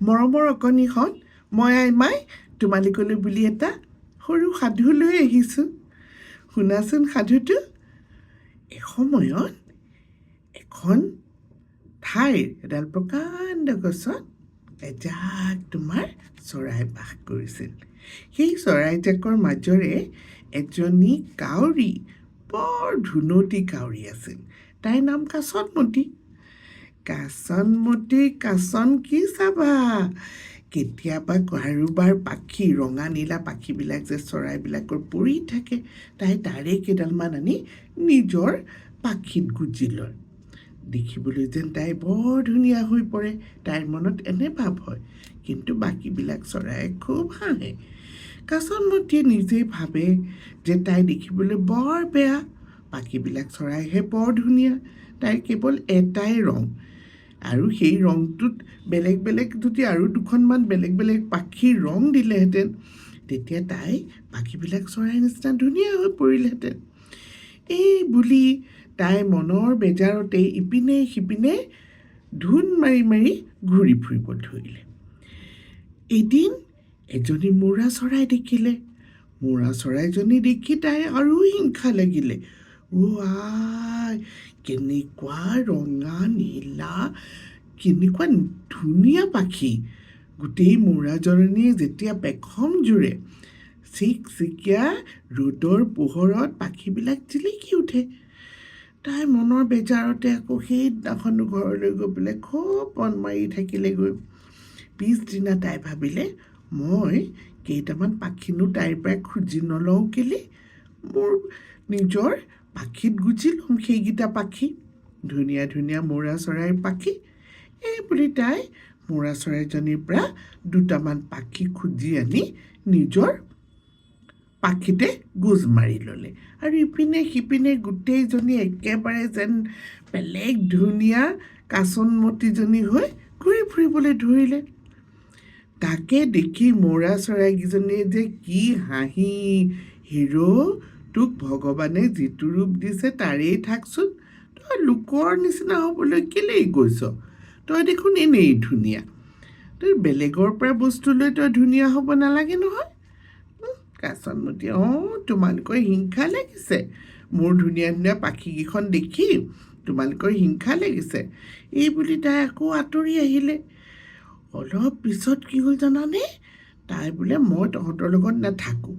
মৰমৰ অকণিখন মই আইমাই তোমালোকলৈ বুলি এটা সৰু সাধু লৈ আহিছোঁ। শুনাচোন সাধুটো। এসময়ত এখন ঠাইৰ এডাল প্ৰকাণ্ড গছত এজাক তোমাৰ চৰাই বাস কৰিছিল। সেই চৰাইজাকৰ মাজৰে এজনী কাউৰী, বৰ ধুনতি কাউৰী আছিল। তাইৰ নাম কাচনমতী। কাচন কি চাবা, কেতিয়াবা কাৰোবাৰ পাখি, ৰঙা নীলা পাখিবিলাক যে চৰাইবিলাকৰ পৰি থাকে, তাই তাৰে কেইডালমান আনি নিজৰ পাখিত গুজি লয়। দেখিবলৈ যেন তাই বৰ ধুনীয়া হৈ পৰে। তাইৰ মনত এনে ভাৱ হয়, কিন্তু বাকীবিলাক চৰাই খুব হাঁহে। কাচনমতীয়ে নিজেই ভাবে যে তাই দেখিবলৈ বৰ বেয়া, বাকীবিলাক চৰাইহে বৰ ধুনীয়া। তাইৰ কেৱল এটাই ৰং, আৰু সেই ৰংটোত বেলেগ বেলেগ যদি আৰু দুখনমান বেলেগ বেলেগ পাখীৰ ৰং দিলেহেঁতেন, তেতিয়া তাই বাকীবিলাক চৰাইৰ নিচিনা ধুনীয়া হৈ পৰিলহেঁতেন। এই বুলি তাই মনৰ বেজাৰতে ইপিনে সিপিনে ধুন মাৰি মাৰি ঘূৰি ফুৰিব ধৰিলে। এদিন এজনী মৌৰা চৰাই দেখিলে। মৌৰা চৰাইজনী দেখি তাই আৰু হিংসা লাগিলে। আই, কেনেকুৱা ৰঙা নীলা, কেনেকুৱা ধুনীয়া পাখি। গোটেই মৌৰাজনীয়ে যেতিয়া পেখম জোৰে, চিকচিকীয়া ৰ'দৰ পোহৰত পাখিবিলাক জিলিকি উঠে। তাই মনৰ বেজাৰতে আকৌ সেইদিনাখন ঘৰলৈ গৈ পেলাই খুব মন মাৰি থাকিলেগৈ। পিছদিনা তাই ভাবিলে, মই কেইটামান পাখিনো তাইৰ পৰা খুজি নলওঁ কেলে, মোৰ নিজৰ পাখিত গুজি ল'ম সেইকেইটা পাখি, ধুনীয়া ধুনীয়া মৌৰা চৰাইৰ পাখি। এই বুলি তাই মৌৰা চৰাইজনীৰ পৰা দুটামান পাখি খুজি আনি নিজৰ পাখিতে গোজ মাৰি ল'লে। আৰু ইপিনে সিপিনে গোটেইজনী একেবাৰে যেন বেলেগ ধুনীয়া কাচনমতীজনী হৈ ঘূৰি ফুৰিবলৈ ধৰিলে। তাকে দেখি মৌৰা চৰাইকেইজনীয়ে যে কি হাঁহি, হিৰ', তোক ভগৱানে যিটো ৰূপ দিছে তাৰেই থাকচোন, তই লোকৰ নিচিনা হ'বলৈ কেলেই গৈছ? তই দেখোন এনেই ধুনীয়া, তই বেলেগৰ পৰা বস্তু লৈ তই ধুনীয়া হ'ব নালাগে নহয়। কাচনমতী, তোমালোকৰ হিংসা লাগিছে, মোৰ ধুনীয়া ধুনীয়া পাখিকেইখন দেখি তোমালোকৰ হিংসা লাগিছে। এই বুলি তাই আকৌ আঁতৰি আহিলে। অলপ পিছত কি হ'ল জানানে? তাই বোলে মই তহঁতৰ লগত নাথাকোঁ,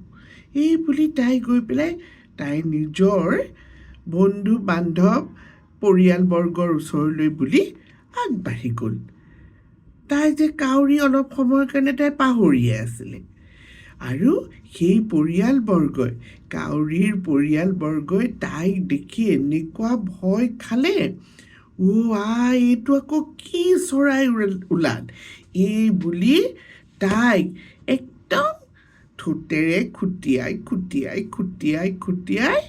এই বুলি তাই গৈ পেলাই তাই নিজৰ বন্ধু বান্ধৱ পৰিয়ালবৰ্গৰ ওচৰলৈ বুলি আগবাঢ়ি গ'ল। তাই যে কাউৰী অলপ সময়ৰ কাৰণে তাই পাহৰিয়ে আছিলে। আৰু সেই কাউৰীৰ পৰিয়ালবৰ্গই তাইক দেখি এনেকুৱা ভয় খালে, এইটো আকৌ কি চৰাই ওলাল, এই বুলি তাইক একদম ঠোঁটেৰে খুটিয়াই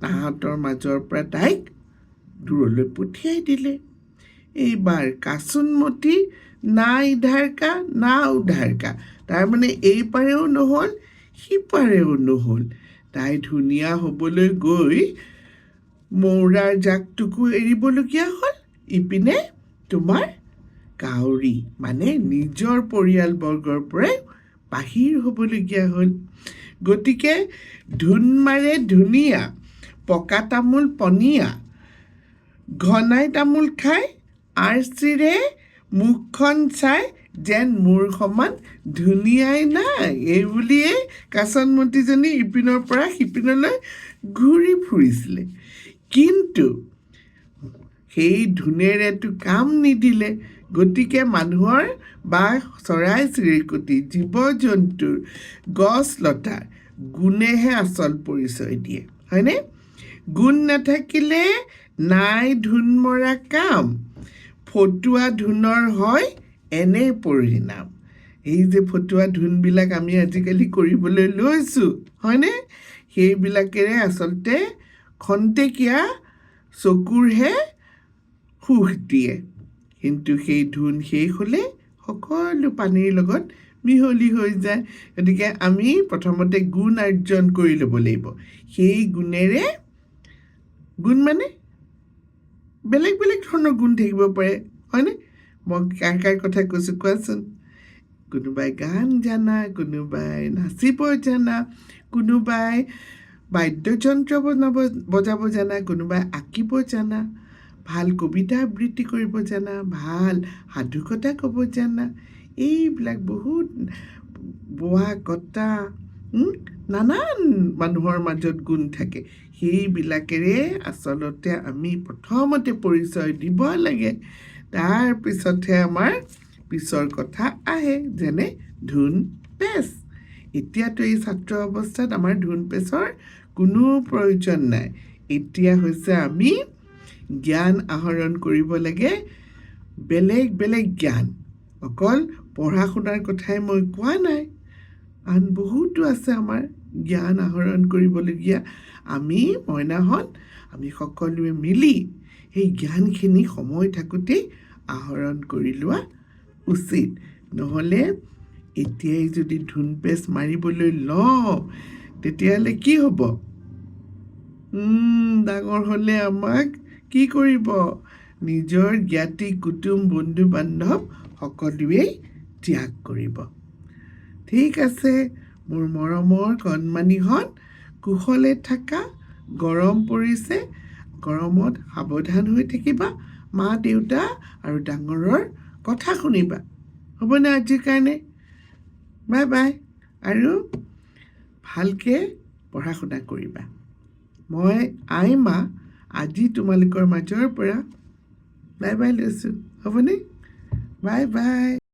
তাহাঁতৰ মাজৰ পৰা তাইক দূৰলৈ পঠিয়াই দিলে। এইবাৰ কাচনমতী না ইধাৰ কা না উধাৰ কা, তাৰমানে এইপাৰেও নহ'ল সিপাৰেও নহ'ল। তাই ধুনীয়া হ'বলৈ গৈ মৌৰাৰ জাকটোকো এৰিবলগীয়া হ'ল, ইপিনে তোমাৰ কাউৰী মানে নিজৰ পৰিয়ালবৰ্গৰ পৰাই বাহিৰ হ'বলগীয়া হ'ল। গতিকে ধুন মাৰে ধুনীয়া, পকা তামোল পনীয়া, ঘনাই তামোল খাই, আৰ্চিৰে মুখখন চাই, যেন মোৰ সমান ধুনীয়াই নাই। এই বুলিয়েই কাচনমতীজনী ইপিনৰ পৰা সিপিনলৈ ঘূৰি ফুৰিছিলে। কিন্তু সেই ধুনেৰেতো কাম নিদিলে। গতিকে মানুহৰ বা চৰাই চিৰিকটি, জীৱ জন্তুৰ, গছ লতাৰ গুণেহে আচল পৰিচয় দিয়ে, হয়নে? গুণ নাথাকিলে নাই ধুন মৰা কাম, ফটুৱা ধুনৰ হয় এনে পৰিণাম। এই যে ফটুৱা ধুনবিলাক আমি আজিকালি কৰিবলৈ লৈছোঁ, হয়নে? সেইবিলাকেৰে আচলতে খন্তেকীয়া চকুৰহে সুখ দিয়ে, কিন্তু সেই ধুন শেষ হ'লে সকলো পানীৰ লগত মিহলি হৈ যায়। গতিকে আমি প্ৰথমতে গুণ অৰ্জন কৰি ল'ব লাগিব। সেই গুণেৰে, গুণ মানে বেলেগ বেলেগ ধৰণৰ গুণ থাকিব পাৰে, হয়নে? মই কাৰ কথা কৈছোঁ কোৱাচোন? কোনোবাই গান জানা, কোনোবাই নাচিব জানা, কোনোবাই বাদ্যযন্ত্ৰ বজাব জানা, কোনোবাই আঁকিব জানা, ভাল কবিতা আবৃত্তি কৰিব জানা, ভাল সাধুকথা ক'ব জানা, এইবিলাক বহুত বোৱা কটা নানান মানুহৰ মাজত গুণ থাকে। সেইবিলাকেৰে আচলতে আমি প্ৰথমতে পৰিচয় দিব লাগে। তাৰপিছতহে আমাৰ পিছৰ কথা আহে, যেনে ধোন পেচ। এতিয়াতো এই ছাত্ৰ অৱস্থাত আমাৰ ধোন পেচৰ কোনো প্ৰয়োজন নাই। এতিয়া হৈছে আমি জ্ঞান আহৰণ কৰিব লাগে, বেলেগ বেলেগ জ্ঞান। অকল পঢ়া শুনাৰ কথাই মই কোৱা নাই, আন বহুতো আছে আমাৰ জ্ঞান আহৰণ কৰিবলগীয়া। মইনাহঁত আমি সকলোৱে মিলি সেই জ্ঞানখিনি সময় থাকোঁতেই আহৰণ কৰি লোৱা উচিত। নহ'লে এতিয়াই যদি ধোন পেচ মাৰিবলৈ লওঁ, তেতিয়াহ'লে কি হ'ব? ডাঙৰ হ'লে আমাক কি কৰিব? নিজৰ জ্ঞাতি কুটুম বন্ধু বান্ধৱ সকলোৱেই ত্যাগ কৰিব। ঠিক আছে মোৰ মৰমৰ কণমানিহঁত, কুশলে থাকা। গৰম পৰিছে, গৰমত সাৱধান হৈ থাকিবা। মা দেউতা আৰু ডাঙৰৰ কথা শুনিবা। হ'বনে আজিৰ কাৰণে? Bye bye. আৰু ভালকৈ পঢ়া শুনা কৰিবা। মই আইমা আজি তোমালোকৰ মাজৰ পৰা বাই বাই লৈছোঁ। হ'বনে? Bye bye.